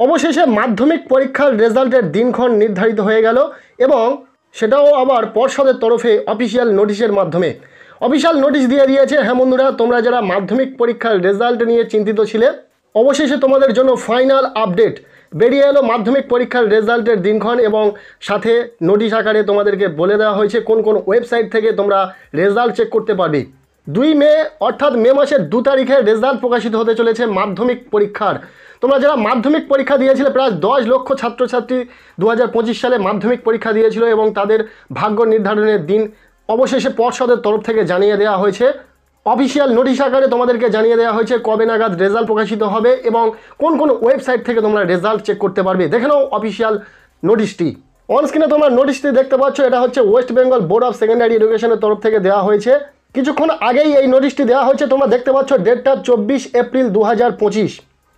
অবশেষে মাধ্যমিক পরীক্ষার রেজাল্টের দিনক্ষণ নির্ধারিত হয়ে গেল এবং সেটাও আবার পর্ষদের তরফে অফিসিয়াল নোটিশের মাধ্যমে। অফিসিয়াল নোটিশ দিয়ে দিয়েছে। হ্যাঁ বন্ধুরা, তোমরা যারা মাধ্যমিক পরীক্ষার রেজাল্ট নিয়ে চিন্তিত ছিলে, অবশেষে তোমাদের জন্য ফাইনাল আপডেট বেরিয়ে এলো মাধ্যমিক পরীক্ষার রেজাল্টের দিনক্ষণ এবং সাথে নোটিশ আকারে তোমাদেরকে বলে দেওয়া হয়েছে কোন কোন ওয়েবসাইট থেকে তোমরা রেজাল্ট চেক করতে পারবে। 2 মে অর্থাৎ মে মাসের 2 তারিখে রেজাল্ট প্রকাশিত হতে চলেছে মাধ্যমিক পরীক্ষার। তোমরা যারা মাধ্যমিক পরীক্ষা দিয়েছিলে, প্রায় 10 লক্ষ ছাত্রছাত্রী 2025 সালে মাধ্যমিক পরীক্ষা দিয়েছিল এবং তাদের ভাগ্য নির্ধারণের দিন অবশেষে পর্ষদের তরফ থেকে জানিয়ে দেওয়া হয়েছে। অফিসিয়াল নোটিশ আকারে তোমাদেরকে জানিয়ে দেওয়া হয়েছে কবে নাগাদ রেজাল্ট প্রকাশিত হবে এবং কোন কোন ওয়েবসাইট থেকে তোমরা রেজাল্ট চেক করতে পারবে। দেখে নাও অফিসিয়াল নোটিশটি। অনস্ক্রিনে তোমরা নোটিশটি দেখতে পাচ্ছ। এটা হচ্ছে West Bengal board of secondary এডুকেশনের তরফ থেকে দেওয়া হয়েছে। কিছুক্ষণ আগেই এই নোটিশটি দেওয়া হয়েছে। তোমরা দেখতে পাচ্ছ ডেটটা 24 এপ্রিল 2025।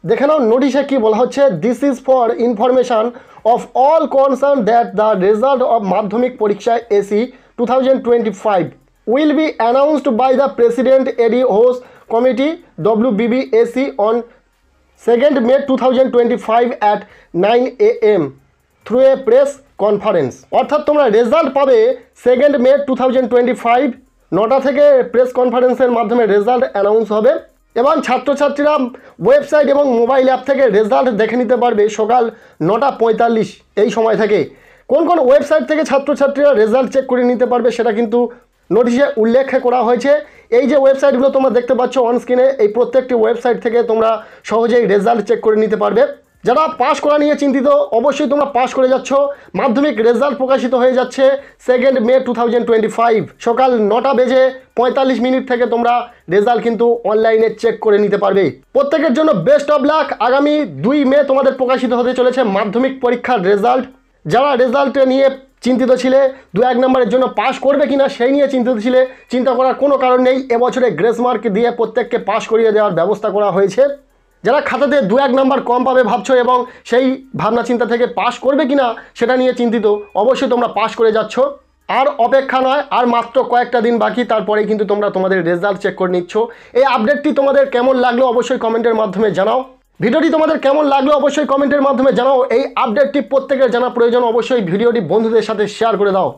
দেখে নাও নোটিশে কি বলা হচ্ছে। This is for information of all concern that the result of মাধ্যমিক পরীক্ষা AC 2025 will be announced by the President AD Host Committee WBBAC on 2nd May 2025 at 9 AM through a press conference। অর্থাৎ তোমরা result পাবে 2nd May 2025 9টা থেকে press কনফারেন্সের মাধ্যমে result announce হবে এবং ছাত্রছাত্রীরা ওয়েবসাইট এবং মোবাইল অ্যাপ থেকে রেজাল্ট দেখে নিতে পারবে সকাল 9:45 এই সময় থেকে। কোন কোন ওয়েবসাইট থেকে ছাত্রছাত্রীরা রেজাল্ট চেক করে নিতে পারবে সেটা কিন্তু নোটিশে উল্লেখ করা হয়েছে। এই যে ওয়েবসাইটগুলো তোমরা দেখতে পাচ্ছ অনস্ক্রিনে, এই প্রত্যেকটি ওয়েবসাইট থেকে তোমরা সহজেই রেজাল্ট চেক করে নিতে পারবে। যারা পাস করা নিয়ে চিন্তিত, অবশ্যই তোমরা পাস করে যাচ্ছ। মাধ্যমিক রেজাল্ট প্রকাশিত হয়ে যাচ্ছে 2nd মে 2025 সকাল 9:45 থেকে তোমরা রেজাল্ট কিন্তু অনলাইনে চেক করে নিতে পারবে। প্রত্যেকের জন্য বেস্ট অফ লাক। আগামী 2 মে তোমাদের প্রকাশিত হতে চলেছে মাধ্যমিক পরীক্ষার রেজাল্ট। যারা রেজাল্ট নিয়ে চিন্তিত ছিলে, 2-1 নম্বরের জন্য পাস করবে কিনা সেই নিয়ে চিন্তিত ছিলে, চিন্তা করার কোনো কারণ নেই। এবছরে গ্রেস মার্ক দিয়ে প্রত্যেককে পাস করিয়ে দেওয়ার ব্যবস্থা করা হয়েছে। যারা খাতাতে 2-1 নম্বর কম পাবে ভাবছো এবং সেই ভাবনা চিন্তা থেকে পাস করবে কিনা সেটা নিয়ে চিন্তিত, অবশ্যই তোমরা পাস করে যাচ্ছ। আর অপেক্ষা নয়, আর মাত্র কয়েকটা দিন বাকি, তারপরেই কিন্তু তোমরা তোমাদের রেজাল্ট চেক করে নিচ্ছ। এই আপডেটটি তোমাদের কেমন লাগলো অবশ্যই কমেন্টের মাধ্যমে জানাও। ভিডিওটি তোমাদের কেমন লাগলো অবশ্যই কমেন্টের মাধ্যমে জানাও। এই আপডেটটি প্রত্যেকের জানা প্রয়োজন, অবশ্যই ভিডিওটি বন্ধুদের সাথে শেয়ার করে দাও।